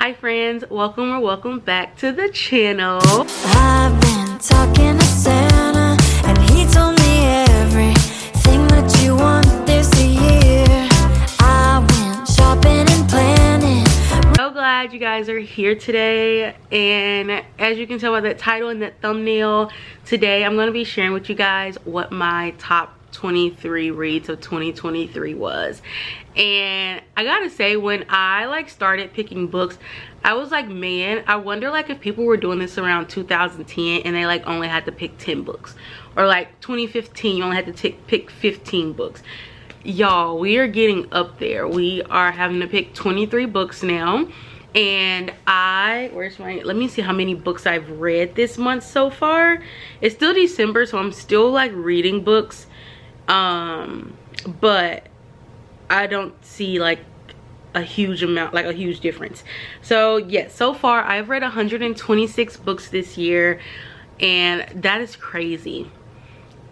Hi friends, welcome or welcome back to the channel. I've been talking to Santa and he told me everything that you want this year. I went shopping and planning. So glad you guys are here today, and as you can tell by that title and that thumbnail, today I'm going to be sharing with you guys what my top 23 reads of 2023 was. And I gotta say, when I started picking books, I was like, man, I wonder if people were doing this around 2010 and they only had to pick 10 books, or 2015 you only had to pick 15 books. Y'all, we are getting up there. We are having to pick 23 books now. And let me see how many books I've read this month so far. It's still December, so I'm still reading books, but I don't see a huge amount, a huge difference. So yes, so far I've read 126 books this year, and that is crazy.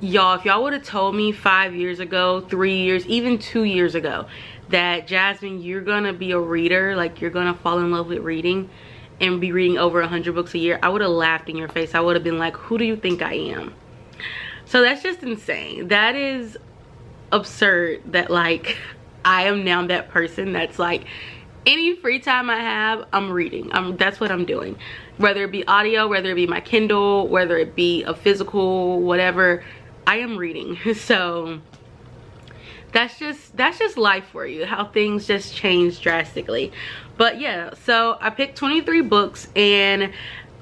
Y'all, if y'all would have told me 5 years ago, 3 years, even 2 years ago that Jasmine, you're gonna be a reader, you're gonna fall in love with reading and be reading over 100 books a year, I would have laughed in your face. I would have been like, who do you think I am? So that's just insane. That is absurd that I am now that person that's any free time I have, I'm reading. That's what I'm doing. Whether it be audio, whether it be my Kindle, whether it be a physical, whatever, I am reading. So that's just life for you, how things just change drastically. But yeah, so I picked 23 books, and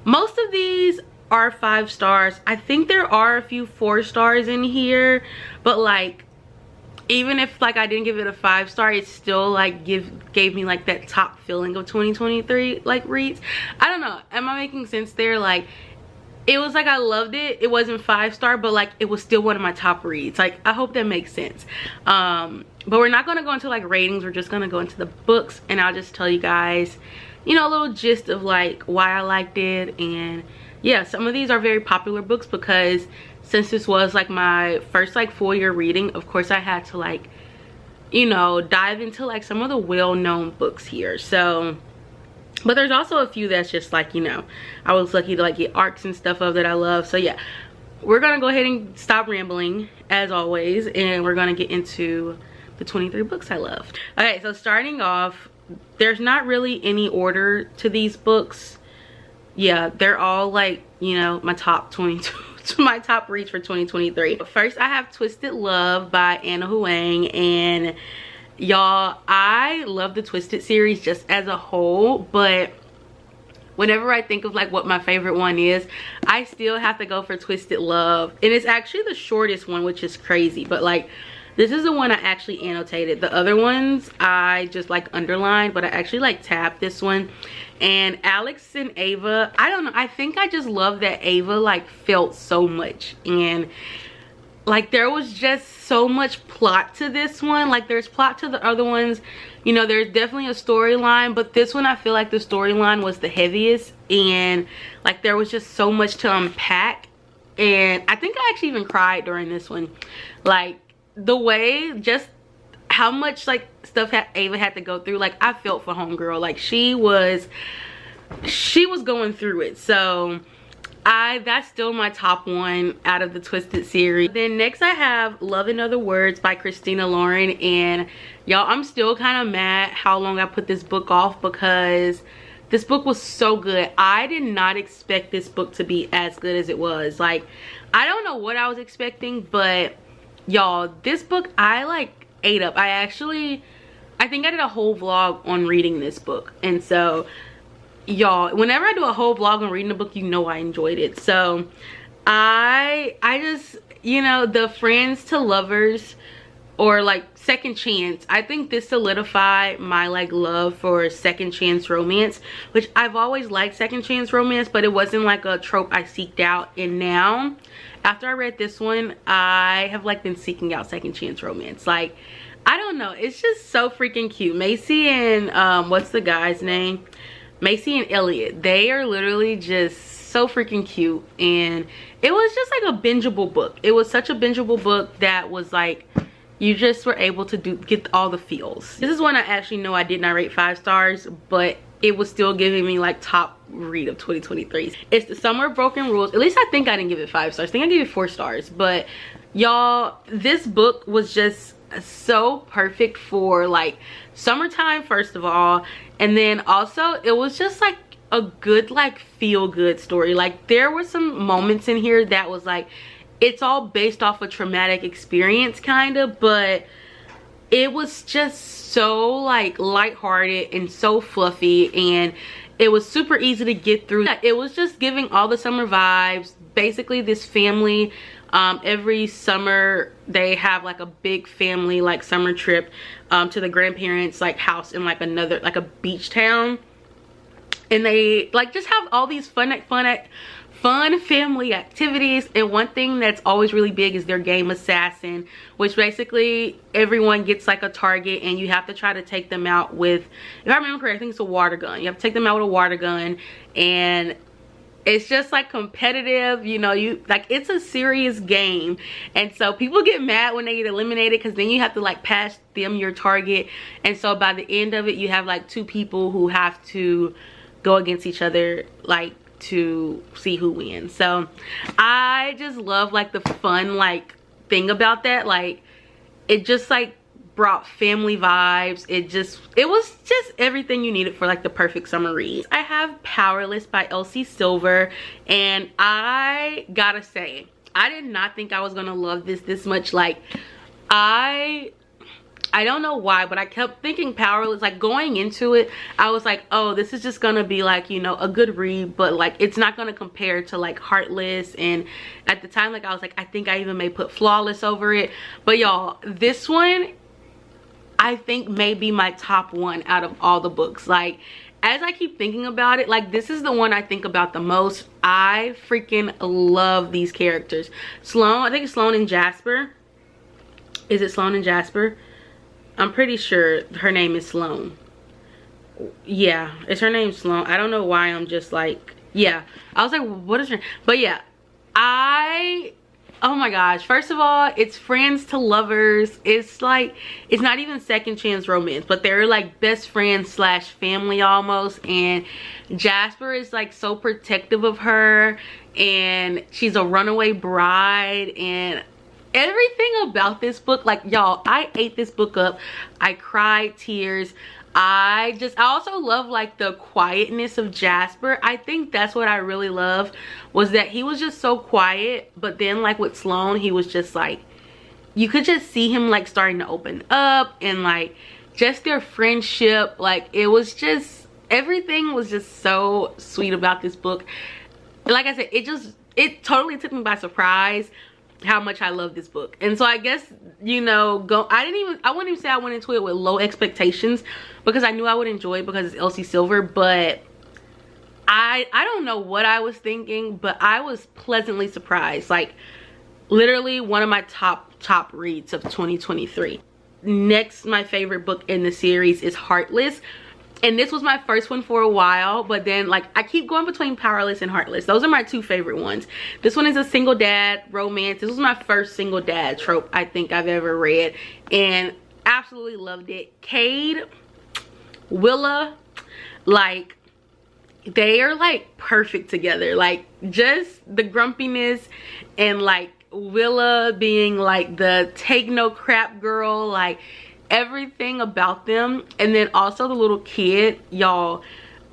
most of these are 5 stars. I think there are a few 4 stars in here, but even if I didn't give it a 5-star, it still gave me that top feeling of 2023 reads. I don't know, am I making sense there? It was I loved it. It wasn't 5-star, but it was still one of my top reads. I hope that makes sense. But we're not gonna go into ratings. We're just gonna go into the books, and I'll just tell you guys, a little gist of why I liked it. And yeah, some of these are very popular books because since this was my first full year reading, of course I had to dive into some of the well-known books here. So, but there's also a few that's just I was lucky to get arcs and stuff of that I love. So yeah, we're gonna go ahead and stop rambling as always, and we're gonna get into the 23 books I loved. Okay, so starting off, there's not really any order to these books. Yeah, they're all my top 22 my top reads for 2023. First, I have Twisted Love by Anna Huang, and y'all, I love the Twisted series just as a whole, but whenever I think of what my favorite one is, I still have to go for Twisted Love. And it's actually the shortest one, which is crazy, but this is the one I actually annotated. The other ones I just underlined, but I actually tabbed this one. And Alex and Ava, I don't know, I think I just love that Ava felt so much, and there was just so much plot to this one. There's plot to the other ones, there's definitely a storyline, but this one I feel the storyline was the heaviest, and there was just so much to unpack. And I think I actually even cried during this one. The way, just how much stuff Ava had to go through, I felt for homegirl. she was going through it. So that's still my top one out of the Twisted series. Then next I have Love in Other Words by Christina Lauren, and y'all, I'm still kind of mad how long I put this book off because this book was so good. I did not expect this book to be as good as it was. I don't know what I was expecting, but y'all, this book I ate up. I think I did a whole vlog on reading this book, and so y'all, whenever I do a whole vlog on reading a book, I enjoyed it. So I just, the friends to lovers, or second chance, I think this solidified my love for second chance romance, which I've always liked second chance romance, but it wasn't a trope I seeked out. And now after I read this one, I have been seeking out second chance romance. I don't know, it's just so freaking cute. Macy and what's the guy's name, Macy and Elliot, they are literally just so freaking cute. And it was just a bingeable book. It was such a bingeable book that was you just were able to get all the feels. This is one I actually know I did not rate 5 stars, but it was still giving me like top read of 2023. It's The Summer of Broken Rules. At least I think I didn't give it 5 stars. I think I gave it 4 stars. But y'all, this book was just so perfect for like summertime, first of all, and then also it was just like a good like feel good story. Like there were some moments in here that was like, it's all based off a traumatic experience kind of, but it was just so like lighthearted and so fluffy, and it was super easy to get through. It was just giving all the summer vibes. Basically this family, every summer they have like a big family like summer trip to the grandparents like house in like another like a beach town, and they like just have all these fun family activities. And one thing that's always really big is their game Assassin, which basically everyone gets like a target and you have to try to take them out with, if I remember correctly, I think it's a water gun. You have to take them out with a water gun, and it's just like competitive, you know, you like, it's a serious game. And so people get mad when they get eliminated, because then you have to like pass them your target, and so by the end of it you have like 2 people who have to go against each other like to see who wins. So I just love like the fun like thing about that. Like it just like brought family vibes. It was just everything you needed for like the perfect summer read. I have Powerless by Elsie Silver, and I gotta say, I did not think I was gonna love this much. Like I don't know why, but I kept thinking Powerless. Like going into it, I was like, oh, this is just gonna be like, you know, a good read, but like it's not gonna compare to like Heartless. And at the time, like I was like, I think I even may put Flawless over it. But y'all, this one I think may be my top one out of all the books. Like as I keep thinking about it, like this is the one I think about the most. I freaking love these characters. Sloane, I think it's Sloane and Jasper. Is it Sloane and Jasper? I'm pretty sure her name is Sloane. Yeah, it's her name Sloane. I don't know why I'm just like, yeah. I was like, what is her name? But yeah, oh my gosh. First of all, it's friends to lovers. It's like, it's not even second chance romance, but they're like best friends slash family almost. And Jasper is like so protective of her, and she's a runaway bride, and everything about this book, like y'all, I ate this book up. I cried tears. I also love like the quietness of Jasper. I think that's what I really loved, was that he was just so quiet, but then like with Sloane, he was just like, you could just see him like starting to open up, and like just their friendship, like it was just, everything was just so sweet about this book. Like I said, it totally took me by surprise how much I love this book. And so I guess, you know, I wouldn't even say I went into it with low expectations, because I knew I would enjoy it because it's Elsie Silver. But I don't know what I was thinking, but I was pleasantly surprised. Like literally one of my top reads of 2023. Next, my favorite book in the series is Heartless. And this was my first one for a while, but then like I keep going between Powerless and Heartless. Those are my 2 favorite ones. This one is a single dad romance. This was my first single dad trope I think I've ever read, and absolutely loved it. Cade, Willa, like they are like perfect together. Like just the grumpiness, and like Willa being like the take no crap girl, like everything about them. And then also the little kid, y'all,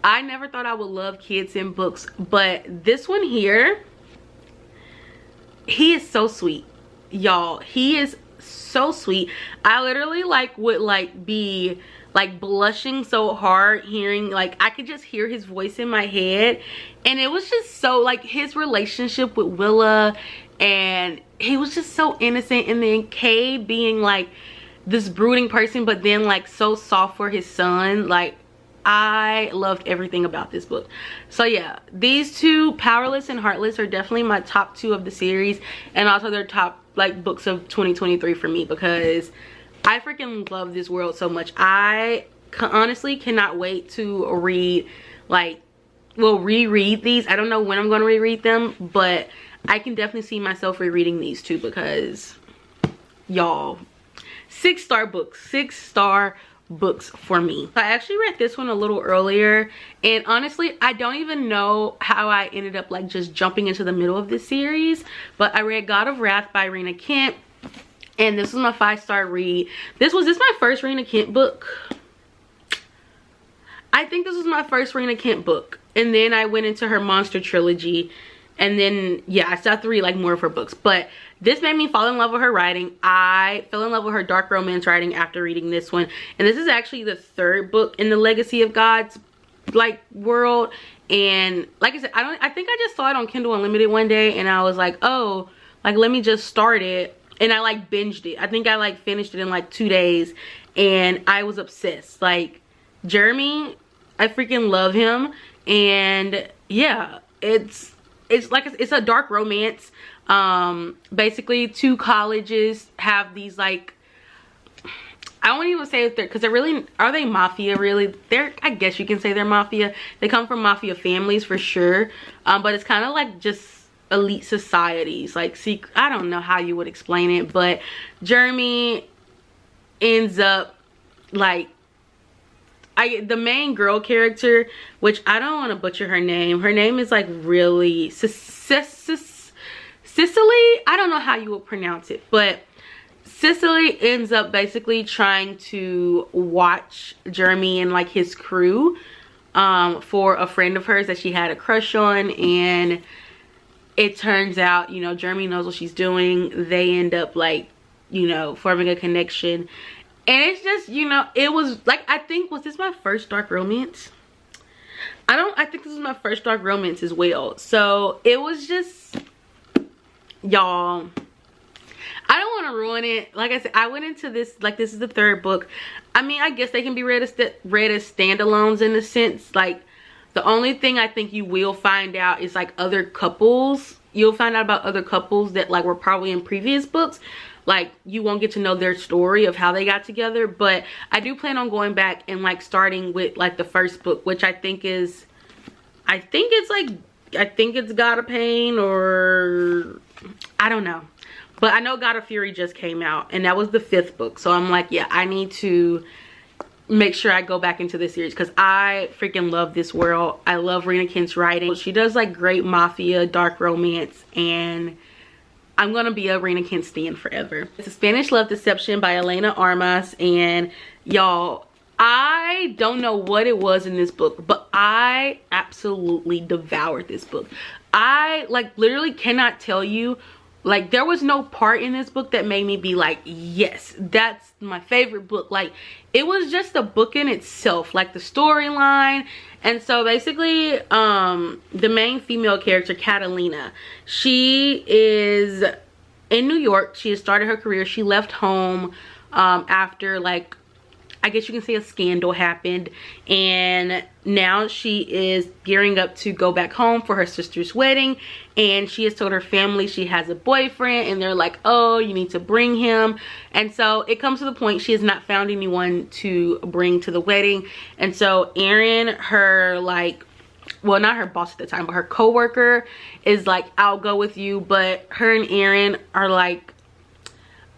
I never thought I would love kids in books, but this one here, he is so sweet, y'all. He is so sweet. I literally like would like be like blushing so hard hearing, like I could just hear his voice in my head. And it was just so like his relationship with Willa, and he was just so innocent. And then Cade being like this brooding person, but then like so soft for his son. Like I loved everything about this book. So yeah, these 2, Powerless and Heartless, are definitely my top 2 of the series, and also their top like books of 2023 for me, because I freaking love this world so much. I honestly cannot wait to read, like, well, reread these. I don't know when I'm going to reread them, but I can definitely see myself rereading these 2, because y'all, 6-star books, 6-star books for me. I actually read this one a little earlier, and honestly I don't even know how I ended up like just jumping into the middle of this series, but I read God of Wrath by Rena Kent, and this was my 5-star read. This my first Rena Kent book. I think this was my first Rena Kent book, and then I went into her monster trilogy, and then yeah, I started to read like more of her books. But this made me fall in love with her writing. I fell in love with her dark romance writing after reading this one, and this is actually the 3rd book in the Legacy of Gods like world. And like I said, I think I just saw it on Kindle Unlimited one day, and I was like, oh, like let me just start it, and I like binged it. I think I like finished it in like 2 days, and I was obsessed. Like Jeremy, I freaking love him, and yeah, it's like it's a dark romance. Basically 2 colleges have these like, I won't even say if they're, because they're really, are they mafia really? They're, I guess you can say they're mafia. They come from mafia families for sure, but it's kind of like just elite societies, like secret, I don't know how you would explain it, but Jeremy ends up like, the main girl character, which I don't want to butcher her name. Her name is like really Cicely. I don't know how you would pronounce it, but Cicely ends up basically trying to watch Jeremy and like his crew for a friend of hers that she had a crush on, and it turns out, you know, Jeremy knows what she's doing. They end up like, you know, forming a connection. And it's just, you know, it was like, I think, was this my first dark romance? I think this was my first dark romance as well. So it was just, y'all, I don't want to ruin it. Like I said, I went into this like this is the 3rd book. I mean, I guess they can be read as standalones in a sense. Like the only thing I think you will find out is like other couples. You'll find out about other couples that like were probably in previous books. Like you won't get to know their story of how they got together, but I do plan on going back and like starting with like the 1st book, which I think it's God of Pain, or I don't know, but I know God of Fury just came out, and that was the 5th book. So I'm like, yeah, I need to make sure I go back into this series because I freaking love this world. I love Rena Kent's writing. She does like great mafia dark romance, and I'm gonna be a Rena Kent stan forever. It's a Spanish Love Deception by Elena Armas, and y'all, I don't know what it was in this book, but I absolutely devoured this book. I like literally cannot tell you, like there was no part in this book that made me be like, yes, that's my favorite book. Like it was just a book in itself, like the storyline. And so basically the main female character, Catalina, she is in New York. She has started her career. She left home after, like, I guess you can say a scandal happened, and now she is gearing up to go back home for her sister's wedding. And she has told her family she has a boyfriend, and they're like, oh, you need to bring him. And so it comes to the point she has not found anyone to bring to the wedding. And so Erin, her like, well, not her boss at the time, but her co-worker is like, I'll go with you. But her and Erin are like,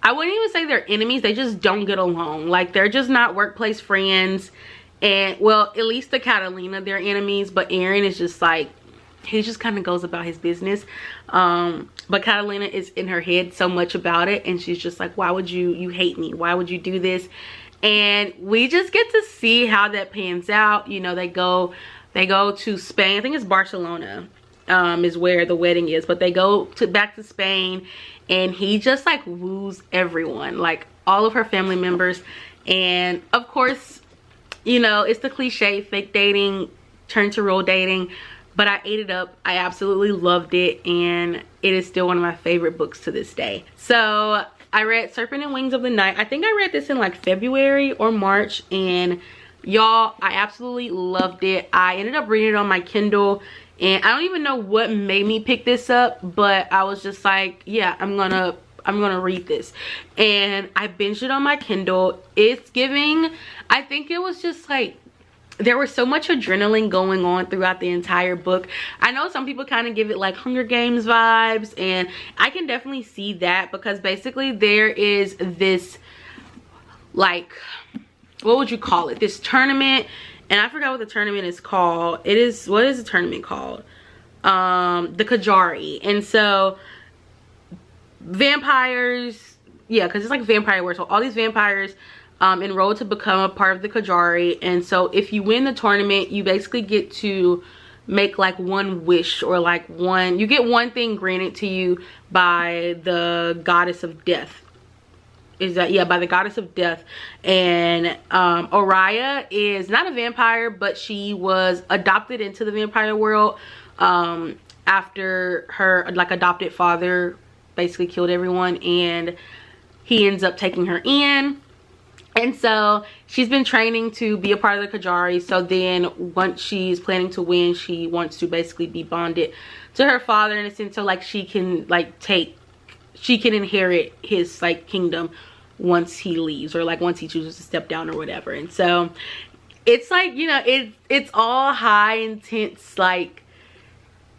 I wouldn't even say they're enemies. They just don't get along. Like they're just not workplace friends. And well, at least the Catalina, they're enemies, but Erin is just like, he just kind of goes about his business. But Catalina is in her head so much about it, and she's just like, why would you hate me? Why would you do this? And we just get to see how that pans out. You know, they go to Spain. I think it's Barcelona is where the wedding is, but they go back to Spain, and he just like woos everyone, like all of her family members. And of course, you know, it's the cliche fake dating turned to real dating, but I ate it up. I absolutely loved it, and it is still one of my favorite books to this day. So I read Serpent and Wings of the Night. I think I read this in like February or March, and y'all, I absolutely loved it. I ended up reading it on my Kindle, and I don't even know what made me pick this up, but I was just like, yeah, I'm gonna read this. And I binged it on my Kindle. It's giving, I think it was just like, there was so much adrenaline going on throughout the entire book. I know some people kind of give it like Hunger Games vibes, and I can definitely see that, because basically there is this like what would you call it, this tournament, and I forgot what the tournament is called. It is, what is the tournament called? The Kajari. And so vampires, yeah, because it's like vampire world, so all these vampires enrolled to become a part of the Kajari. And so if you win the tournament, you basically get to make like one wish, or like you get one thing granted to you by the goddess of death. Is that, yeah, by the goddess of death. And Oriah is not a vampire, but she was adopted into the vampire world after her like adopted father basically killed everyone, and he ends up taking her in. And so she's been training to be a part of the Kajari. So then once she's planning to win, she wants to basically be bonded to her father in a sense, so like she can inherit his like kingdom once he leaves, or like once he chooses to step down or whatever. And so it's like, you know, it's all high intense, like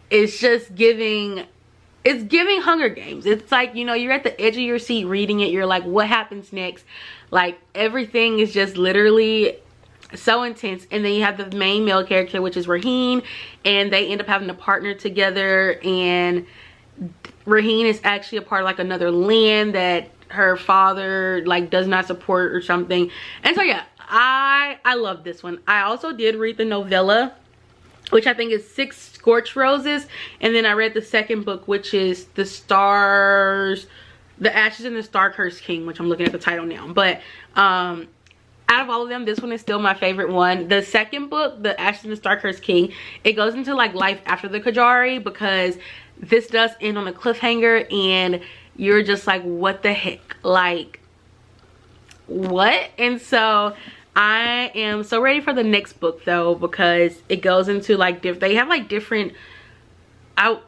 it's just giving, it's giving Hunger Games. It's like, you know, you're at the edge of your seat reading it, you're like, what happens next? Like everything is just literally so intense. And then you have the main male character, which is Raheen, and they end up having a partner together, and Raheen is actually a part of like another land that her father like does not support or something. And so yeah, I love this one. I also did read the novella, which I think is 6 Scorched Roses, and then I read the second book, which is The Ashes and the Star-Cursed King, which I'm looking at the title now. But out of all of them, this one is still my favorite one. The second book, The Ashes and the Star-Cursed King, it goes into like life after the Kajari, because this does end on a cliffhanger, and you're just like, what the heck, like what? And so I am so ready for the next book though, because it goes into like they have like different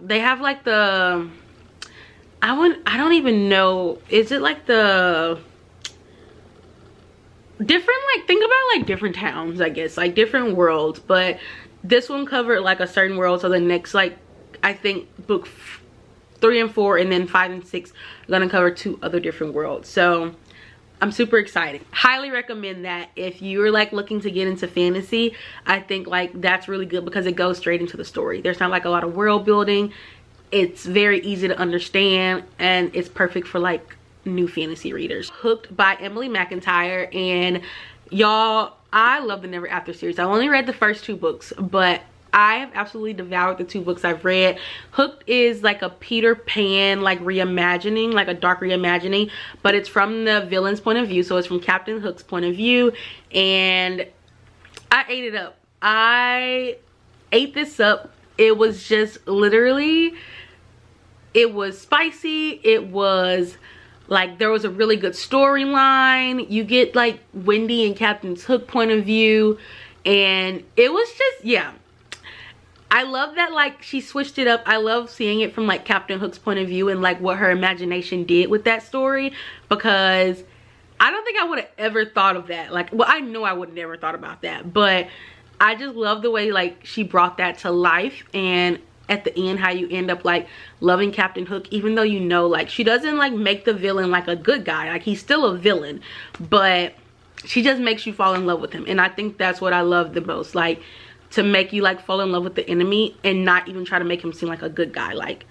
they have like the I don't even know, is it like the different, like think about like different towns, I guess, like different worlds. But this one covered like a certain world, so the next, like I think book 3 and 4 and then 5 and 6 are gonna cover 2 other different worlds. So I'm super excited. Highly recommend that if you're like looking to get into fantasy. I think like that's really good, because it goes straight into the story. There's not like a lot of world building. It's very easy to understand, and it's perfect for like new fantasy readers. Hooked by Emily McIntyre, and y'all, I love the Never After series. I only read the first 2 books, but I have absolutely devoured the 2 books I've read. Hooked is like a Peter Pan like reimagining, like a dark reimagining, but it's from the villain's point of view, so it's from Captain Hook's point of view. And I ate it up. I ate this up. It was just literally, it was spicy, it was like there was a really good storyline. You get like Wendy and Captain Hook's point of view, and it was just, yeah, I love that like she switched it up. I love seeing it from like Captain Hook's point of view and like what her imagination did with that story, because I don't think I would have ever thought of that. Like, well, I know I would have never thought about that, but I just love the way like she brought that to life. And at the end, how you end up like loving Captain Hook, even though, you know, like she doesn't like make the villain like a good guy. Like he's still a villain, but she just makes you fall in love with him. And I think that's what I love the most, like to make you like fall in love with the enemy and not even try to make him seem like a good guy. Like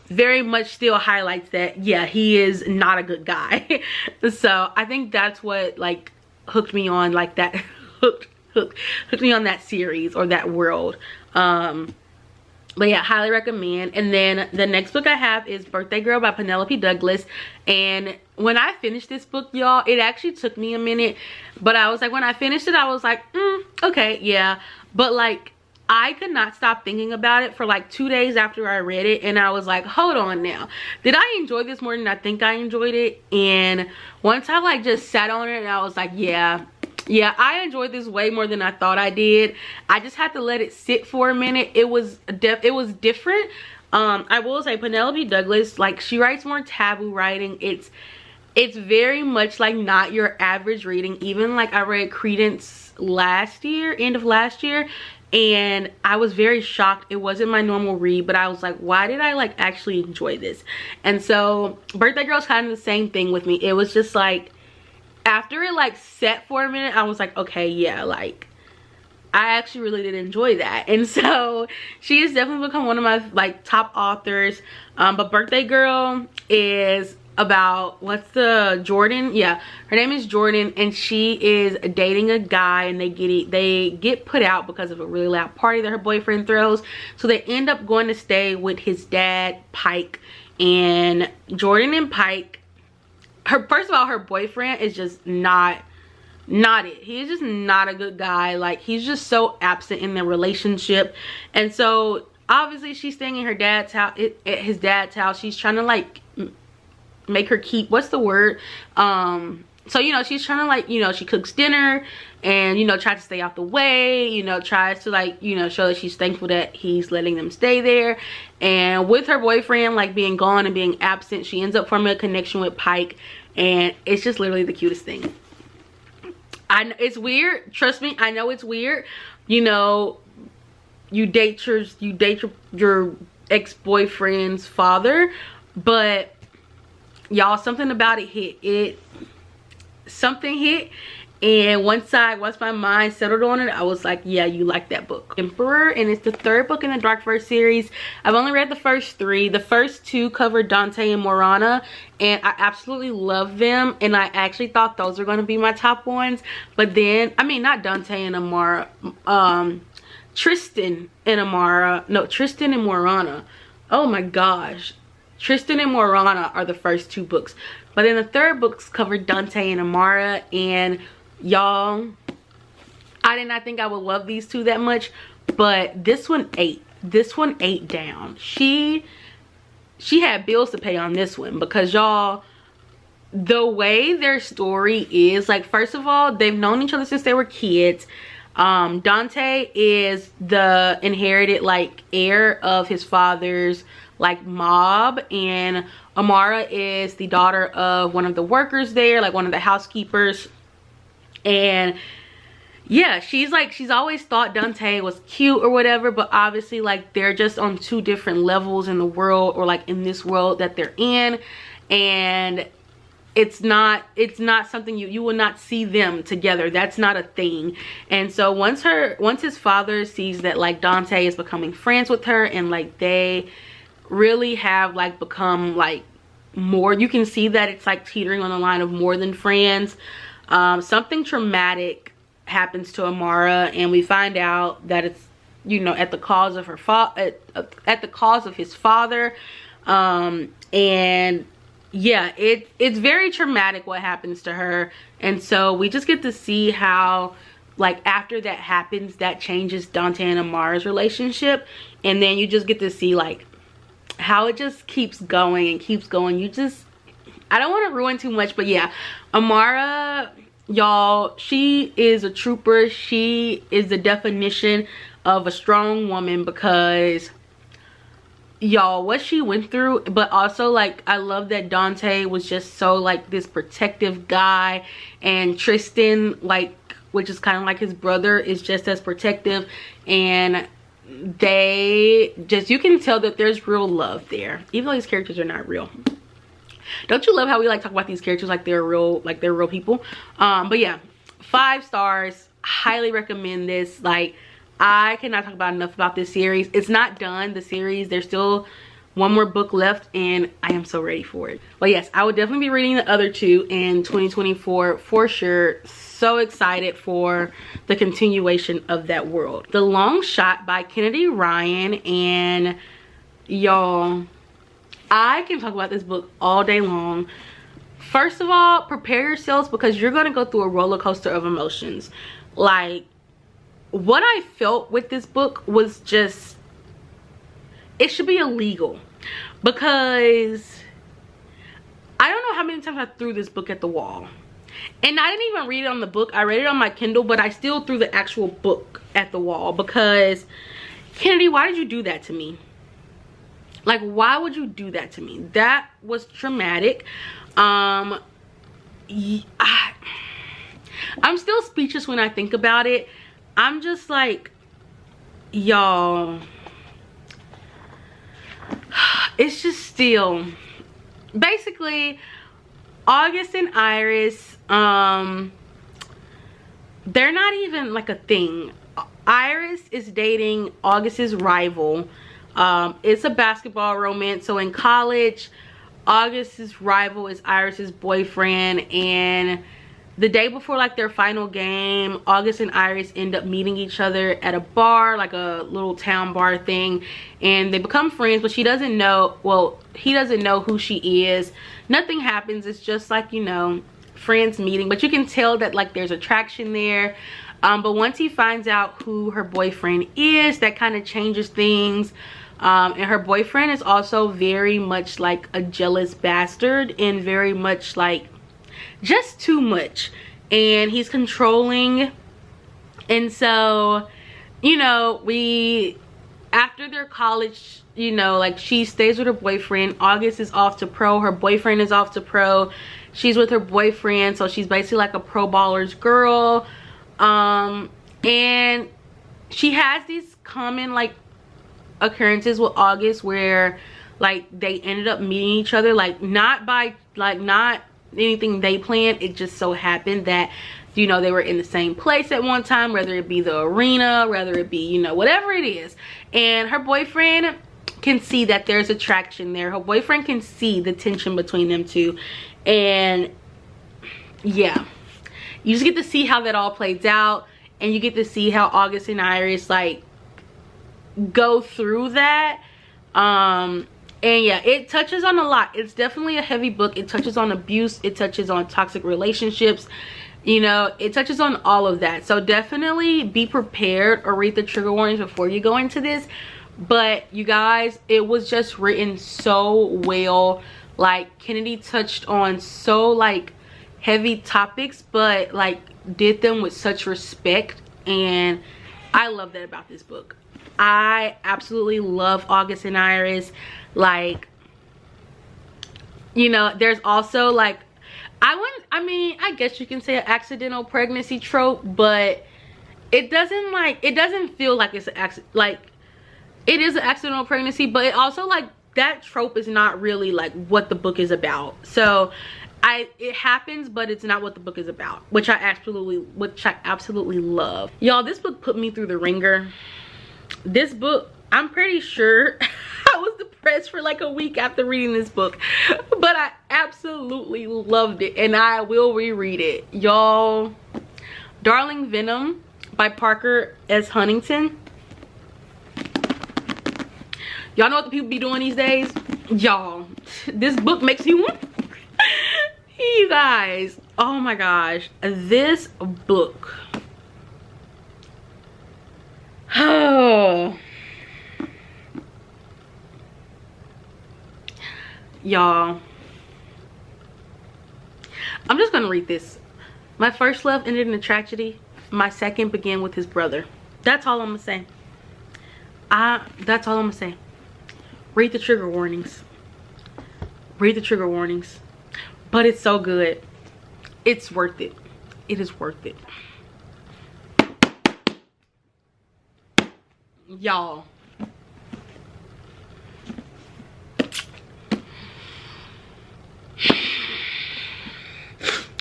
very much still highlights that, yeah, he is not a good guy. So I think that's what like hooked me on like that hooked me on that series or that world. But yeah, highly recommend. And then the next book I have is Birthday Girl by Penelope Douglas. And when I finished this book, y'all, it actually took me a minute, but I was like, when I finished it, I was like, okay, yeah. But like I could not stop thinking about it for like 2 days after I read it, and I was like, hold on now, did I enjoy this more than I think I enjoyed it? And once I like just sat on it, and I was like, yeah, I enjoyed this way more than I thought I did. I just had to let it sit for a minute. It was different. I will say Penelope Douglas, like she writes more taboo writing. It's very much like not your average reading. Even like I read Credence last year, end of last year, and I was very shocked. It wasn't my normal read, but I was like, why did I like actually enjoy this? And so Birthday Girl's kind of the same thing with me. It was just like, after it like set for a minute, I was like, okay, yeah, like I actually really did enjoy that. And so she has definitely become one of my like top authors. But Birthday Girl is about, what's the, Jordan? Yeah, her name is Jordan, and she is dating a guy, and they get put out because of a really loud party that her boyfriend throws. So they end up going to stay with his dad, Pike. And Jordan and Pike, first of all, her boyfriend is just not it. He's just not a good guy. Like, he's just so absent in their relationship. And so obviously she's staying in her dad's house, at his dad's house. She's trying to like make her keep, what's the word, so you know, she's trying to like, you know, she cooks dinner and, you know, tries to stay out the way, you know, tries to like, you know, show that she's thankful that he's letting them stay there. And with her boyfriend like being gone and being absent, she ends up forming a connection with Pike, and it's just literally the cutest thing. It's weird, trust me, I know it's weird. You know, you date your ex-boyfriend's father, but y'all, something about it hit. Something hit, and once my mind settled on it, I was like, yeah, you like that book. Emperor, and it's the 3rd book in the Darkverse series. I've only read the first 3. The first 2 covered Dante and Morana, and I absolutely love them, and I actually thought those were going to be my top ones. But then, I mean, not Dante and Amara, Tristan and Morana. Oh my gosh, Tristan and Morana are the first 2 books. But then the 3rd book's covered Dante and Amara, and y'all, I did not think I would love these 2 that much, but this one ate. This one ate down. She had bills to pay on this one, because y'all, the way their story is, like, first of all, they've known each other since they were kids. Dante is the inherited like heir of his father's like mob, and Amara is the daughter of one of the workers there, like one of the housekeepers. And yeah, she's always thought Dante was cute or whatever, but obviously like they're just on 2 different levels in the world, or like in this world that they're in, and it's not something you will not see them together. That's not a thing. And so once his father sees that like Dante is becoming friends with her, and like they really have like become like more, you can see that it's like teetering on the line of more than friends. Something traumatic happens to Amara, and we find out that it's, you know, at the cause of his father. And yeah, it's very traumatic what happens to her. And so we just get to see how like after that happens, that changes Dante and Amara's relationship. And then you just get to see like how it just keeps going and keeps going. I don't want to ruin too much, but yeah, Amara, y'all, she is a trooper. She is the definition of a strong woman, because y'all, what she went through. But also like I love that Dante was just so like this protective guy, and Tristan, like, which is kind of like his brother, is just as protective. And they just, you can tell that there's real love there, even though these characters are not real. Don't you love how we like talk about these characters like they're real people? But yeah, 5 stars, highly recommend this. Like, I cannot talk about this series. It's not done, the series. There's still 1 more book left, and I am so ready for it. But yes, I would definitely be reading the other 2 in 2024 for sure. So excited for the continuation of that world. The Long Shot by Kennedy Ryan, and y'all, I can talk about this book all day long. First of all, prepare yourselves, because you're going to go through a roller coaster of emotions. Like, what I felt with this book was just, it should be illegal, because I don't know how many times I threw this book at the wall. And I didn't even read it on the book. I read it on my Kindle, but I still threw the actual book at the wall, because Kennedy, why did you do that to me? Like, why would you do that to me? That was traumatic. I'm still speechless when I think about it. I'm just like, y'all, it's just still, basically, August and Iris, they're not even like a thing. Iris is dating August's rival. It's a basketball romance. So in college, August's rival is Iris's boyfriend, and the day before like their final game, August and Iris end up meeting each other at a bar, like a little town bar thing, and they become friends, but she doesn't know, well, he doesn't know who she is. Nothing happens. It's just like, you know, friends meeting, but you can tell that like there's attraction there. But once he finds out who her boyfriend is, that kind of changes things. And her boyfriend is also very much like a jealous bastard, and very much like just too much, and he's controlling. And so, you know, after their college, you know, like she stays with her boyfriend. August is off to pro, her boyfriend is off to pro. She's with her boyfriend, so she's basically like a pro baller's girl. And she has these common like occurrences with August where like they ended up meeting each other, like not anything they planned. It just so happened that, you know, they were in the same place at one time, whether it be the arena, whether it be, you know, whatever it is. And her boyfriend can see that there's attraction there. Her boyfriend can see the tension between them two. And yeah, you just get to see how that all plays out, and you get to see how August and Iris like go through that. And yeah, it touches on a lot. It's definitely a heavy book. It touches on abuse, it touches on toxic relationships, you know, it touches on all of that. So definitely be prepared or read the trigger warnings before you go into this. But you guys, it was just written so well. Like Kennedy touched on so like heavy topics, but like did them with such respect, and I love that about this book. I absolutely love August and Iris. Like, you know, there's also like, I guess you can say an accidental pregnancy trope, but it doesn't feel like it's an accident. Like, it is an accidental pregnancy, but it also like that trope is not really like what the book is about. So it happens, but it's not what the book is about, which I absolutely love. Y'all, this book put me through the ringer. This book, I'm pretty sure I was depressed for like a week after reading this book, but I absolutely loved it, and I will reread it. Y'all, Darling Venom by Parker S. Huntington. Y'all know what the people be doing these days? Y'all, this book makes you want you guys, oh my gosh, this book, oh y'all, I'm just gonna read this. My first love ended in a tragedy. My second began with his brother. That's all I'm gonna say. That's all I'm gonna say. Read the trigger warnings. Read the trigger warnings. But it's so good. It's worth it. It is worth it. Y'all.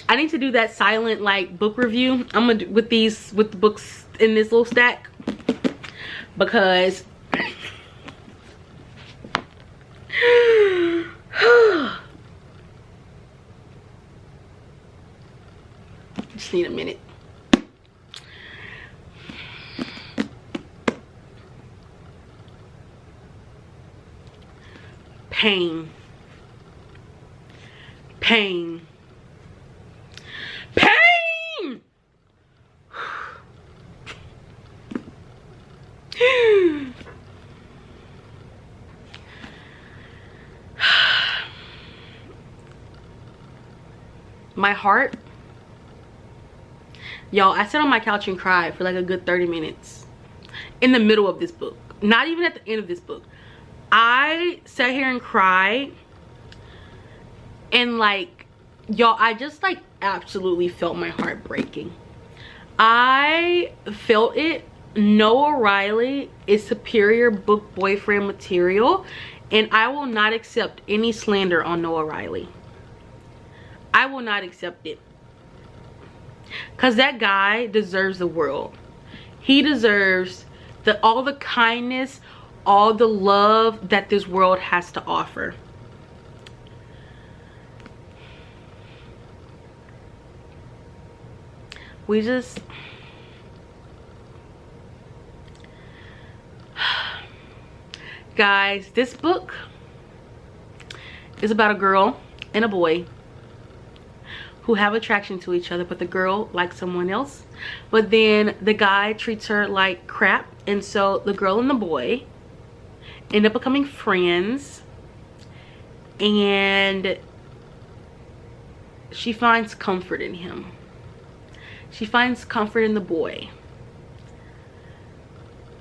I need to do that silent like book review. I'm gonna do with the books in this little stack, because just need a minute. Pain. Pain. Pain. My heart, y'all, I sat on my couch and cried for like a good 30 minutes in the middle of this book, not even at the end of this book. I sat here and cried, and like, y'all, I just like absolutely felt my heart breaking. I felt it. Noah Riley is superior book boyfriend material, and I will not accept any slander on Noah Riley. I will not accept it. Because that guy deserves the world. He deserves all the kindness, all the love that this world has to offer. We just... Guys, this book is about a girl and a boy who have attraction to each other, but the girl likes someone else, but then the guy treats her like crap, and so the girl and the boy end up becoming friends, and she finds comfort in him. She finds comfort in the boy.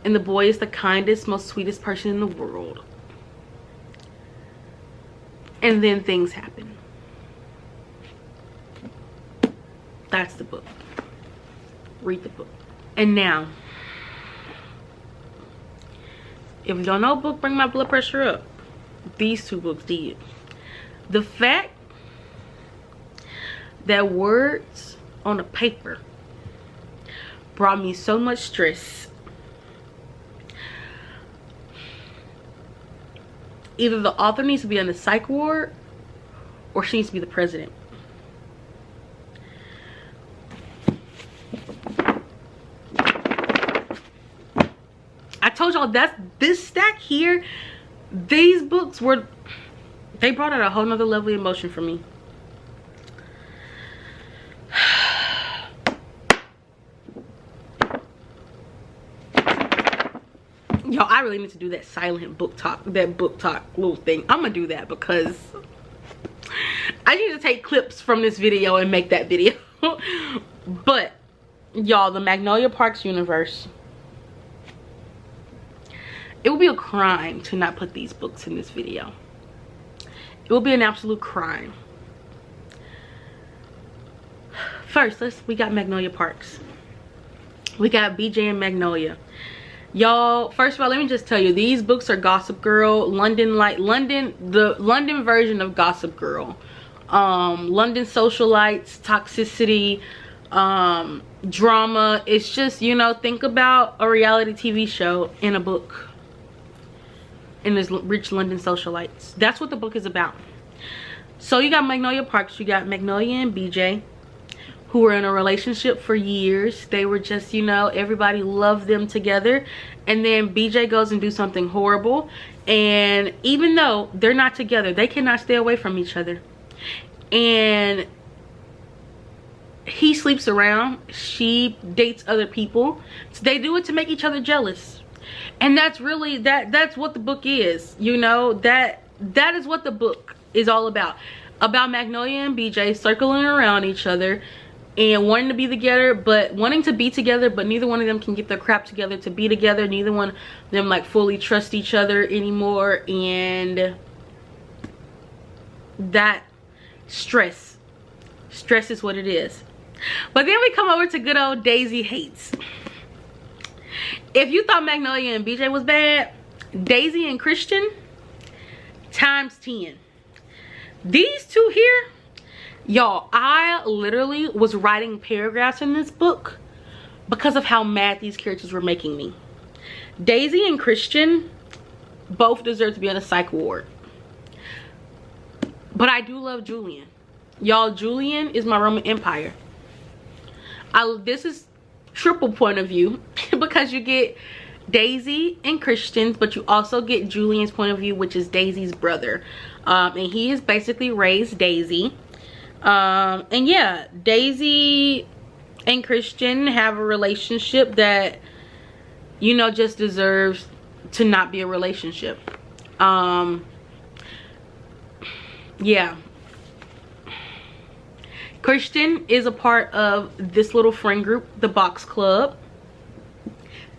And the boy is the kindest, most sweetest person in the world. And then things happen. That's the book. Read the book. And now, if you don't know, book bring my blood pressure up. These two books did. The fact that words on a paper brought me so much stress. Either the author needs to be on the psych ward or she needs to be the president. I told y'all that's this stack here. These books were, they brought out a whole nother level of emotion for me. Y'all, I really need to do that silent book talk, that book talk little thing. I'm gonna do that because I need to take clips from this video and make that video. But y'all, the Magnolia Parks universe, it would be a crime to not put these books in this video. It will be an absolute crime. First, we got Magnolia Parks. We got BJ and Magnolia. Y'all, first of all, let me just tell you, these books are Gossip Girl, the London version of Gossip Girl. London socialites, toxicity, drama. It's just, you know, think about a reality TV show in a book. In this rich London socialites. That's what the book is about. So you got Magnolia Parks, you got Magnolia and BJ, who were in a relationship for years. They were just, you know, everybody loved them together. And then BJ goes and do something horrible. And even though they're not together, they cannot stay away from each other. And he sleeps around. She dates other people. So they do it to make each other jealous. And that's really, that's what the book is. You know, that is what the book is all about. About Magnolia and BJ circling around each other and wanting to be together, but neither one of them can get their crap together to be together. Neither one of them like fully trust each other anymore, and that stress is what it is. But then we come over to good old Daisy Hates. If you thought Magnolia and BJ was bad, Daisy and Christian times 10. These two here, y'all, I literally was writing paragraphs in this book because of how mad these characters were making me. Daisy and Christian both deserve to be on a psych ward. But I do love Julian. Y'all, Julian is my Roman Empire. This is triple point of view because you get Daisy and Christian's, but you also get Julian's point of view, which is Daisy's brother. And he has basically raised Daisy. And yeah, Daisy and Christian have a relationship that, you know, just deserves to not be a relationship. Yeah. Christian is a part of this little friend group, the Box Club.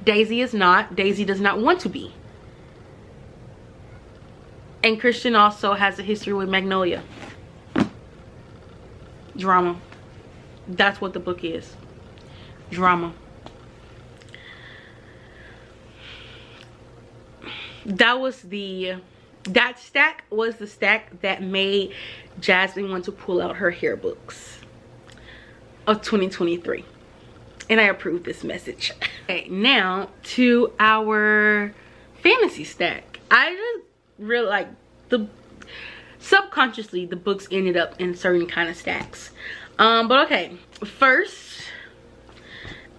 Daisy is not. Daisy does not want to be. And Christian also has a history with Magnolia. Drama. That's what the book is. Drama. That was the that stack was the stack that made Jasmine want to pull out her hair books of 2023. And I approve this message. Okay, now to our fantasy stack. I just really like subconsciously the books ended up in certain kind of stacks. But okay, first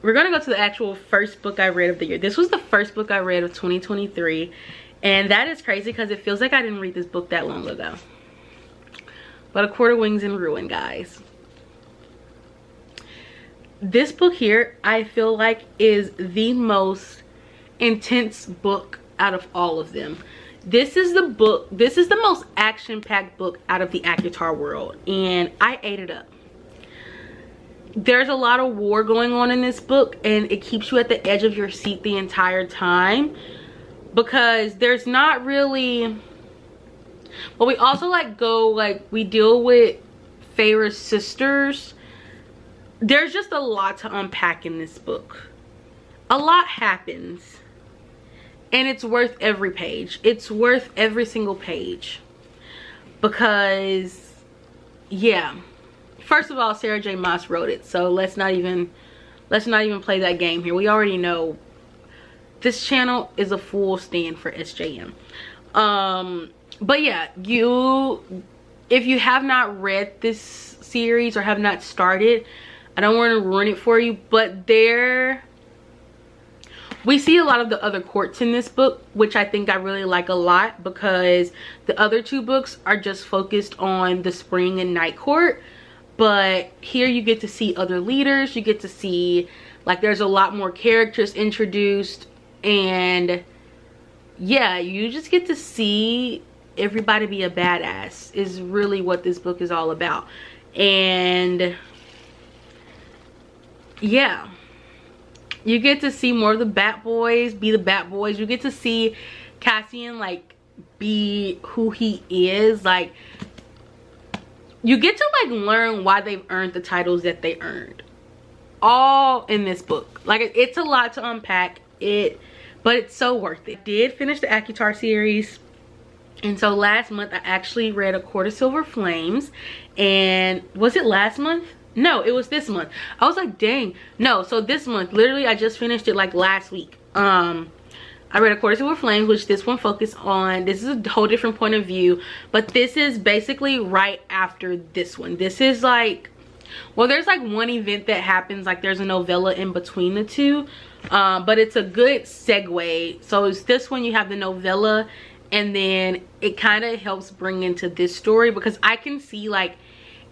we're gonna go to the actual first book I read of the year. This was the first book I read of 2023, and that is crazy because it feels like I didn't read this book that long ago. But A Quarter Wings and Ruin, guys. This book here, I feel like, is the most intense book out of all of them. This is the most action-packed book out of the Autar world, and I ate it up. There's a lot of war going on in this book, and it keeps you at the edge of your seat the entire time, because there's not really, but we also we deal with Feyre's sisters. There's just a lot to unpack in this book. A lot happens. And it's worth every page. It's worth every single page. Because, yeah. First of all, Sarah J. Maas wrote it. So let's not even play that game here. We already know this channel is a full stand for SJM. But yeah, if you have not read this series or have not started, I don't want to ruin it for you, but we see a lot of the other courts in this book, which I think I really like a lot, because the other two books are just focused on the spring and night court. But here you get to see other leaders. You get to see, like, there's a lot more characters introduced. And yeah, you just get to see everybody be a badass is really what this book is all about. And yeah, you get to see more of the Bat Boys be the Bat Boys. You get to see Cassian, like, be who he is. Like, you get to, like, learn why they've earned the titles that they earned. All in this book. Like, it's a lot to unpack. But it's so worth it. I did finish the Autar series. And so last month I actually read A Court of Silver Flames. And was it last month? No, it was this month. I was like, dang. No, so this month, literally I just finished it like last week. I read A Court of Silver Flames, which this one focused on. This is a whole different point of view, but this is basically right after this one. This is like, well, there's like one event that happens, like there's a novella in between the two, but it's a good segue. So it's this one, you have the novella, and then it kind of helps bring into this story, because I can see, like,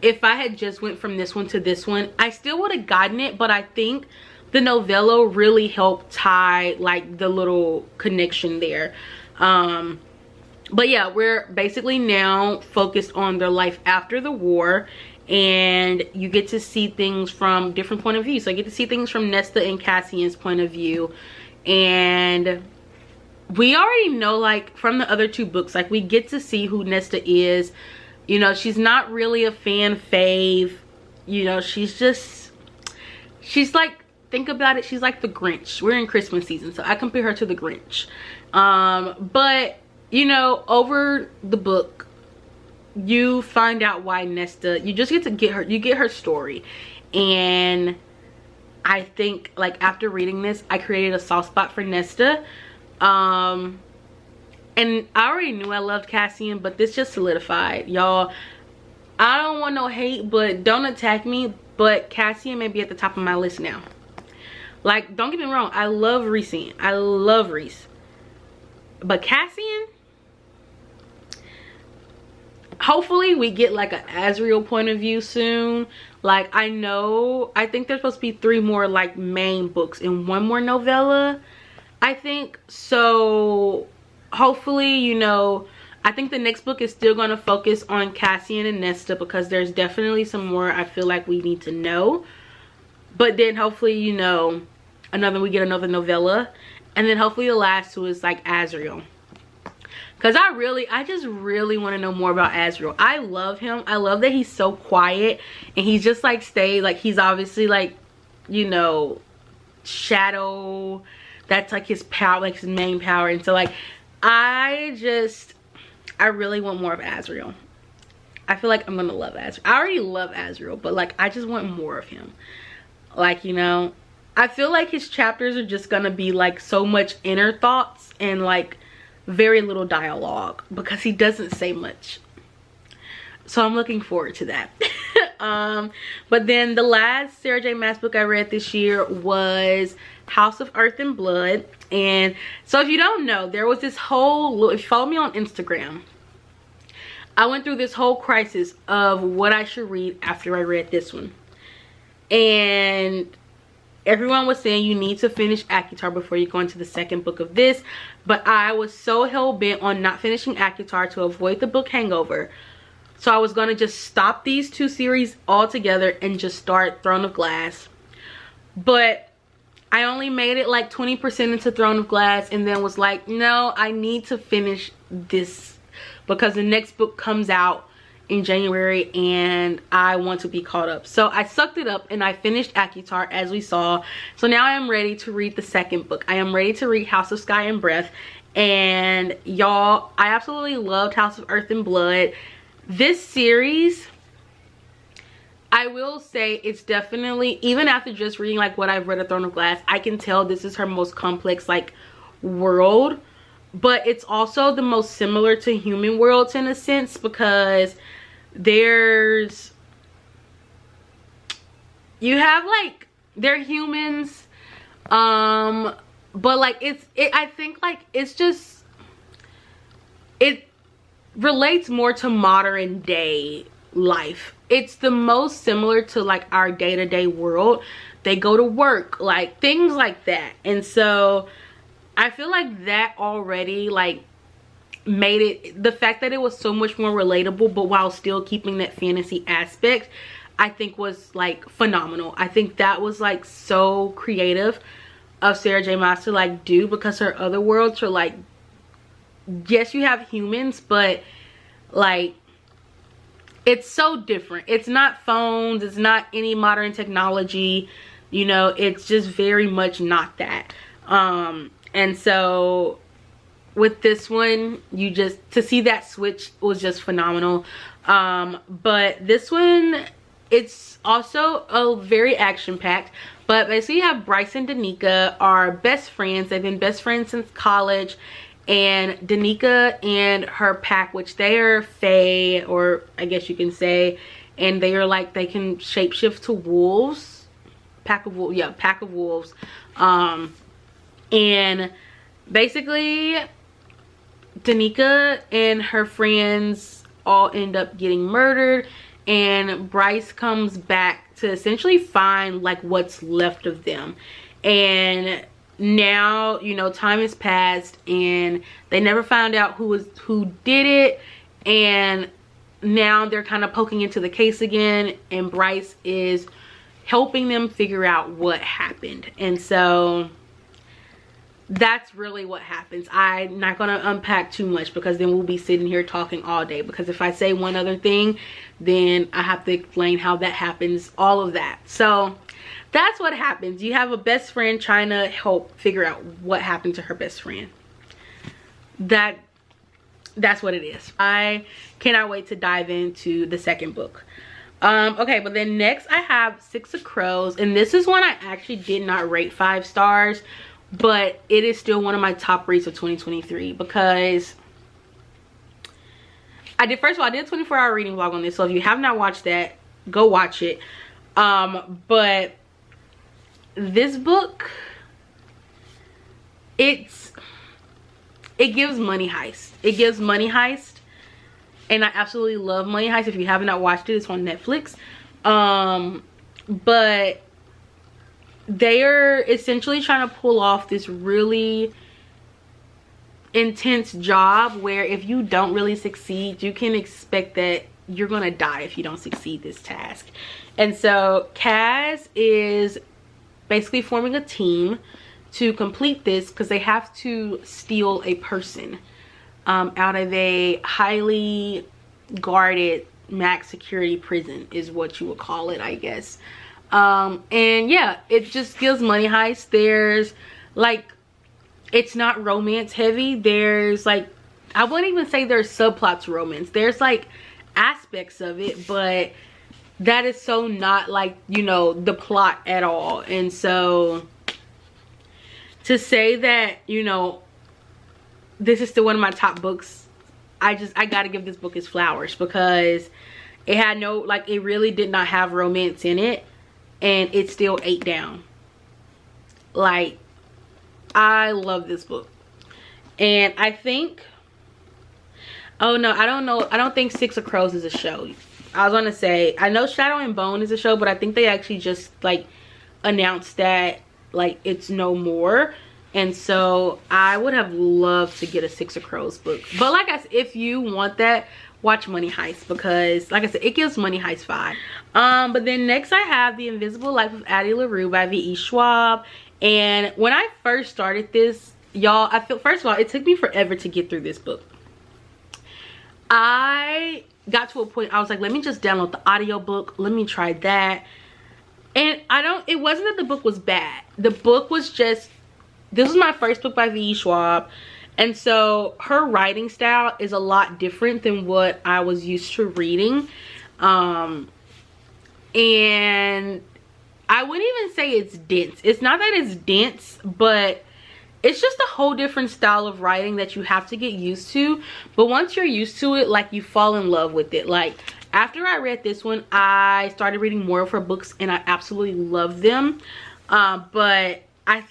if I had just went from this one to this one, I still would have gotten it, but I think the novella really helped tie, like, the little connection there. But yeah, we're basically now focused on their life after the war, and you get to see things from different point of view. So you get to see things from Nesta and Cassian's point of view, and we already know, like, from the other two books, like, we get to see who Nesta is. You know, she's not really a fan fave. You know, she's like, think about it, she's like the Grinch. We're in Christmas season, so I compare her to the Grinch. But, you know, over the book, you find out why Nesta, you just get to get her story. And I think, like, after reading this, I created a soft spot for Nesta. And I already knew I loved Cassian, but this just solidified. Y'all, I don't want no hate, but don't attack me, but Cassian may be at the top of my list now. Like, don't get me wrong, I love Reese. I love Reese. But Cassian, hopefully we get like an Azriel point of view soon. Like, I think there's supposed to be 3 more, like, main books and 1 more novella, I think. So hopefully, you know, I think the next book is still going to focus on Cassian and Nesta, because there's definitely some more I feel like we need to know. But then hopefully, you know, we get another novella, and then hopefully the last 2 is like Azriel, because I just really want to know more about Azriel. I love him. I love that he's so quiet, and he's just like he's obviously, like, you know, shadow, that's like his power, like his main power. And so, like, I I really want more of Azrael. I feel like I'm gonna love Azrael. I already love Azrael, but like I just want more of him. Like, you know, I feel like his chapters are just gonna be like so much inner thoughts and like very little dialogue because he doesn't say much. So I'm looking forward to that. But then the last Sarah J Maas book I read this year was House of Earth and Blood. And so if you don't know, there was this whole, if you follow me on Instagram, I went through this whole crisis of what I should read after I read this one. And everyone was saying you need to finish Autar before you go into the second book of this. But I was so hell-bent on not finishing Autar to avoid the book hangover. So I was going to just stop these two series altogether and just start Throne of Glass. But I only made it like 20% into Throne of Glass and then was like, no, I need to finish this because the next book comes out in January and I want to be caught up. So I sucked it up and I finished Autar as we saw. So now I am ready to read the second book. I am ready to read House of Sky and Breath. And y'all, I absolutely loved House of Earth and Blood. This series, I will say it's definitely, even after just reading like what I've read of Throne of Glass, I can tell this is her most complex like world. But it's also the most similar to Human Worlds in a sense because there's, you have like, they're humans, but like I think like it's just, it relates more to modern day life. It's the most similar to like our day-to-day world. They go to work, like things like that. And so I feel like that already like made it, the fact that it was so much more relatable but while still keeping that fantasy aspect, I think was like phenomenal. I think that was like so creative of Sarah J Maas to like do, because her other worlds are like, yes, you have humans, but like it's so different. It's not phones, it's not any modern technology, you know, it's just very much not that. And so with this one, you just, to see that switch was just phenomenal. But this one, it's also a very action-packed. But basically you have Bryce and Danica are best friends. They've been best friends since college. And Danica and her pack, which they are fae, or I guess you can say, and they are like, they can shapeshift to wolves. Pack of wolves, yeah, pack of wolves. And basically Danica and her friends all end up getting murdered, and Bryce comes back to essentially find like what's left of them. And now, you know, time has passed and they never found out who did it, and now they're kind of poking into the case again, and Bryce is helping them figure out what happened. And so that's really what happens. I'm not going to unpack too much because then we'll be sitting here talking all day, because if I say one other thing, then I have to explain how that happens, all of that. So that's what happens. You have a best friend trying to help figure out what happened to her best friend. That's what it is. I cannot wait to dive into the second book. Okay, but then next I have Six of Crows, and this is one I actually did not rate 5 stars, but it is still one of my top reads of 2023 because first of all, I did a 24-hour reading vlog on this, so if you have not watched that, go watch it. But this book, it gives money heist. It gives money heist, and I absolutely love Money Heist. If you have not watched it, it's on Netflix. But they are essentially trying to pull off this really intense job where if you don't really succeed, you can expect that you're gonna die if you don't succeed this task. And so Kaz is basically forming a team to complete this because they have to steal a person out of a highly guarded max security prison is what you would call it, I guess. And yeah, it just gives money heist. There's like, it's not romance heavy. There's like I wouldn't even say there's subplots to romance. There's like aspects of it, but that is so not like, you know, the plot at all. And so to say that, you know, this is still one of my top books, I gotta give this book its flowers, because it had no, like, it really did not have romance in it, and it still ate down. Like, I love this book. And I think, oh no, I don't know, I don't think Six of Crows is a show. I was gonna say, I know Shadow and Bone is a show, but I think they actually just like announced that like it's no more. And so I would have loved to get a Six of Crows book. But like I said, if you want that, watch Money Heist, because like I said, it gives Money Heist 5. But then next I have The Invisible Life of Addy LaRue by V.E. Schwab. And when I first started this, y'all, I feel, first of all, it took me forever to get through this book. I got to a point, I was like, let me just download the audiobook, let me try that. And it wasn't that the book was bad. The book was just, this was my first book by V.E. Schwab. And so her writing style is a lot different than what I was used to reading. And I wouldn't even say it's dense. It's not that it's dense, but it's just a whole different style of writing that you have to get used to. But once you're used to it, like, you fall in love with it. Like, after I read this one, I started reading more of her books and I absolutely love them. But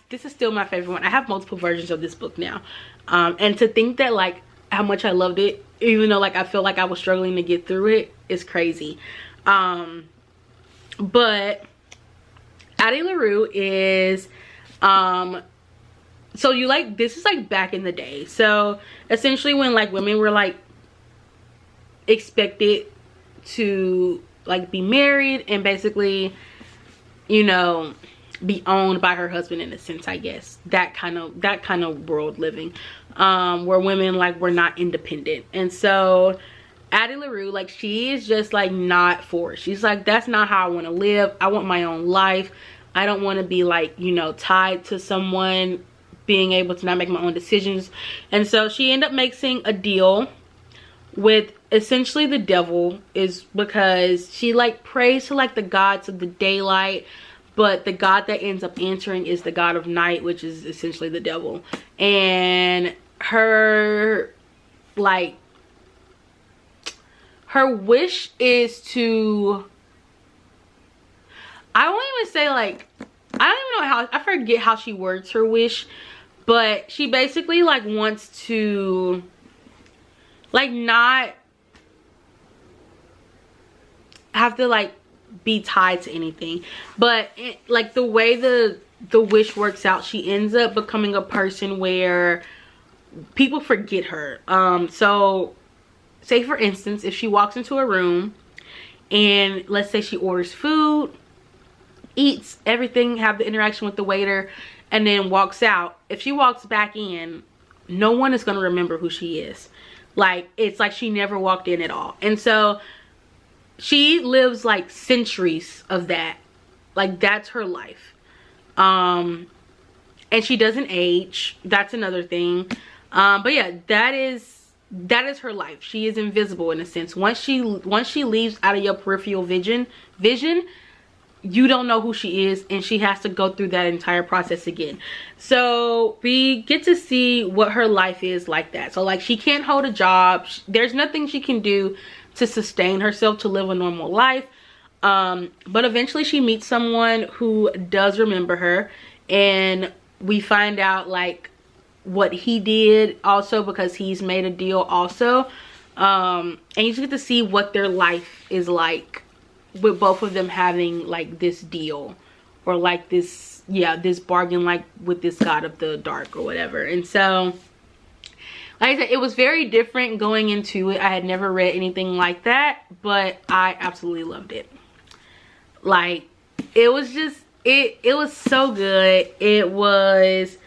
this is still my favorite one. I have multiple versions of this book now. And to think that, like, how much I loved it, even though, like, I feel like I was struggling to get through it, is crazy. But Addy LaRue is, so you, like, this is like back in the day. So essentially when like women were like expected to like be married and basically, you know, be owned by her husband in a sense, I guess. That kind of world living, where women like were not independent. And so Addy LaRue, like, she is just like not for it. She's like, that's not how I want to live. I want my own life. I don't want to be like, you know, tied to someone, being able to not make my own decisions. And so she ended up making a deal with essentially the devil, is because she like prays to like the gods of the daylight, but the god that ends up answering is the god of night, which is essentially the devil. And her like, her wish is to, I won't even say like, I don't even know how, I forget how she words her wish, but she basically like wants to like not have to like be tied to anything. But like the way the wish works out, she ends up becoming a person where people forget her. So say for instance, if she walks into a room and let's say she orders food, eats everything, have the interaction with the waiter, and then walks out, if she walks back in, no one is going to remember who she is. Like, it's like she never walked in at all. And so she lives like centuries of that. Like, that's her life. And she doesn't age. That's another thing. But yeah, that is her life. She is invisible in a sense. Once she leaves out of your peripheral vision, you don't know who she is, and she has to go through that entire process again. So we get to see what her life is like that. So like, she can't hold a job. There's nothing she can do to sustain herself to live a normal life. But eventually she meets someone who does remember her, and we find out like what he did also, because he's made a deal also. And you just get to see what their life is like, with both of them having like this deal, or like this, yeah, this bargain, like with this god of the dark or whatever. And so like I said, it was very different going into it. I had never read anything like that, but I absolutely loved it. Like, it was just, it was so good. It was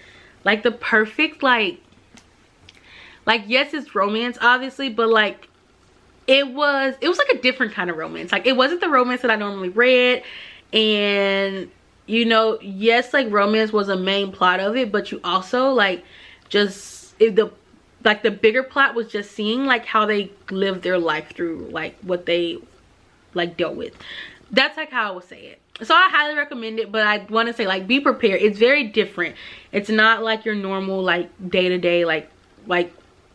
like the perfect, like yes, it's romance obviously, but like it was like a different kind of romance. Like, it wasn't the romance that I normally read. And you know, yes, like romance was a main plot of it, but you also like just the like the bigger plot was just seeing like how they lived their life through like what they like dealt with. That's like how I would say it. So I highly recommend it, but I want to say like be prepared. It's very different. It's not like your normal like day-to-day like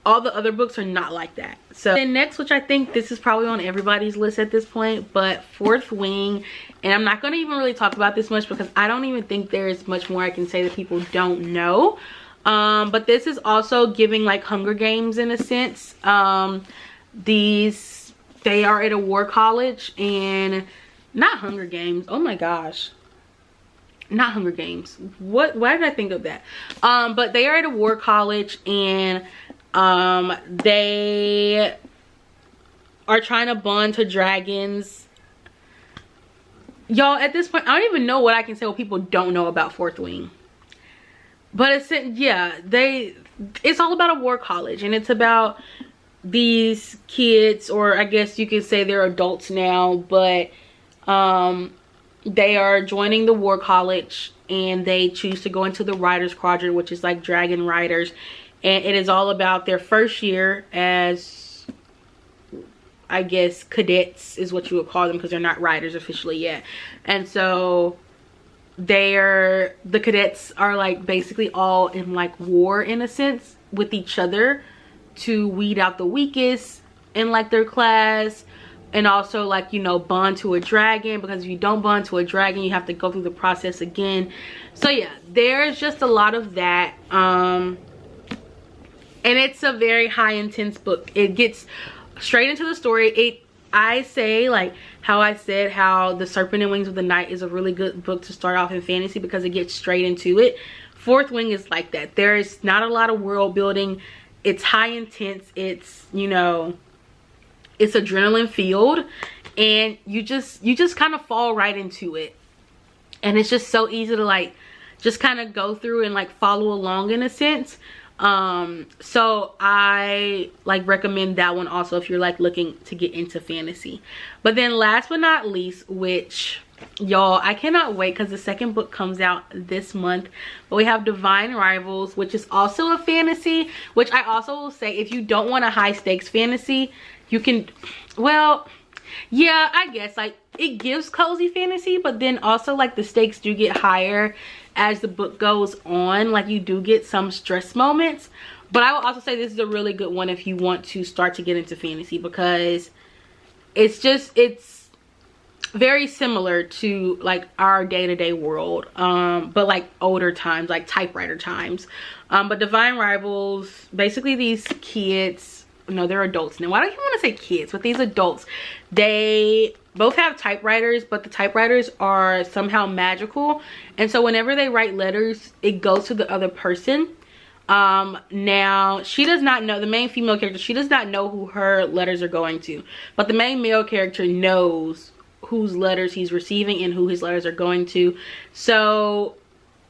all the other books are not like that. So then next, which I think this is probably on everybody's list at this point, but Fourth Wing, and I'm not going to even really talk about this much because I don't even think there's much more I can say that people don't know. But this is also giving like Hunger Games in a sense. They are at a war college, and not Hunger Games, oh my gosh, not Hunger Games, why did I think of that? But they are at a war college, and they are trying to bond to dragons. Y'all, at this point I don't even know what I can say what people don't know about Fourth Wing. But it's, yeah, it's all about a war college, and it's about these kids, or I guess you could say they're adults now, but they are joining the war college, and they choose to go into the Riders Quadrant, which is like dragon riders, and it is all about their first year as, I guess, cadets is what you would call them, because they're not riders officially yet. And so the cadets are like basically all in like war in a sense with each other to weed out the weakest in like their class, and also like, you know, bond to a dragon, because if you don't bond to a dragon you have to go through the process again. So yeah, there's just a lot of that, and it's a very high intense book. It gets straight into the story. I say, like how I said how The Serpent and Wings of the Night is a really good book to start off in fantasy because it gets straight into it. Fourth Wing is like that. There is not a lot of world building. It's high intense. It's, you know, it's adrenaline filled, and you just kind of fall right into it, and it's just so easy to like just kind of go through and like follow along in a sense. So I like recommend that one also if you're like looking to get into fantasy. But then last but not least, which y'all, I cannot wait because the second book comes out this month, but we have Divine Rivals, which is also a fantasy, which I also will say, if you don't want a high stakes fantasy, you can, well, yeah, I guess like it gives cozy fantasy, but then also like the stakes do get higher as the book goes on. Like you do get some stress moments, but I will also say this is a really good one if you want to start to get into fantasy, because it's very similar to like our day-to-day world, but like older times, like typewriter times. But Divine Rivals, basically these kids, no, they're adults now. Why do you want to say kids? But these adults, they both have typewriters, but the typewriters are somehow magical, and so whenever they write letters, it goes to the other person. Now she does not know, the main female character, she does not know who her letters are going to, but the main male character knows whose letters he's receiving and who his letters are going to. So,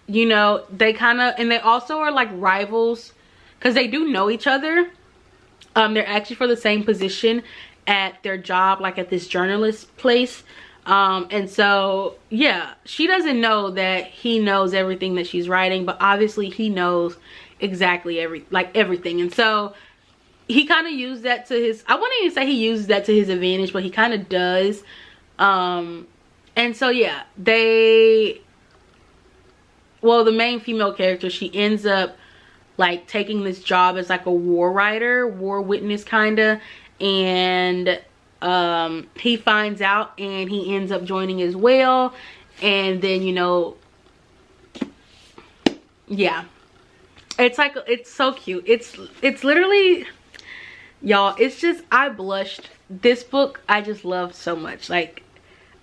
you know, they kind of, and they also are like rivals because they do know each other. They're actually for the same position at their job, like at this journalist place. And so yeah, she doesn't know that he knows everything that she's writing, but obviously he knows exactly everything. And so he kind of used that to his, I wouldn't even say he used that to his advantage, but he kind of does. And so yeah, the main female character, she ends up like taking this job as like a war witness kind of, and he finds out and he ends up joining as well. And then, you know, yeah, it's like, it's so cute. It's literally, y'all, it's just, I blushed. This book I just love so much. Like,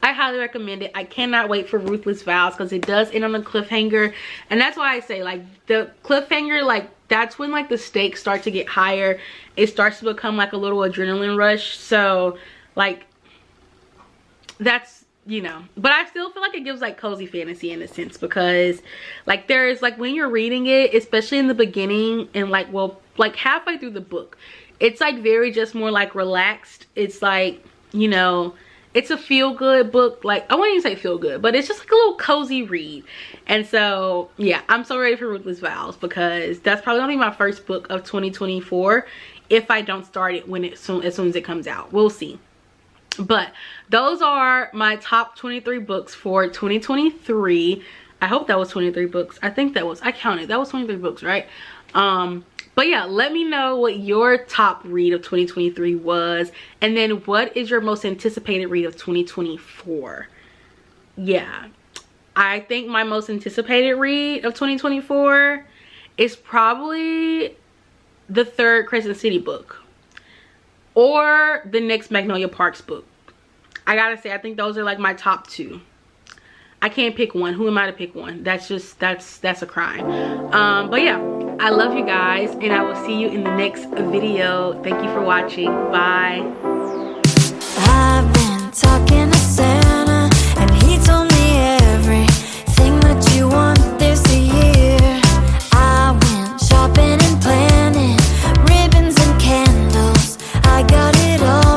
I highly recommend it. I cannot wait for Ruthless Vows because it does end on a cliffhanger, and that's why I say like the cliffhanger, like that's when like the stakes start to get higher. It starts to become like a little adrenaline rush. So like that's, you know, but I still feel like it gives like cozy fantasy in a sense, because like there's like when you're reading it, especially in the beginning and like, well, like halfway through the book, it's like very just more like relaxed. It's like, you know, it's a feel-good book. Like, I wouldn't even say feel-good, but it's just like a little cozy read. And so yeah, I'm so ready for Ruthless Vows, because that's probably gonna be my first book of 2024 if I don't start it as soon as it comes out. We'll see. But those are my top 23 books for 2023. I hope that was 23 books. I think that was, I counted, that was 23 books, right? But yeah, let me know what your top read of 2023 was, and then what is your most anticipated read of 2024. Yeah, I think my most anticipated read of 2024 is probably the third Crescent City book or the next Magnolia Parks book. I gotta say, I think those are like my top two. I can't pick one. Who am I to pick one? That's just, that's a crime. But yeah, I love you guys, and I will see you in the next video. Thank you for watching. Bye. I've been talking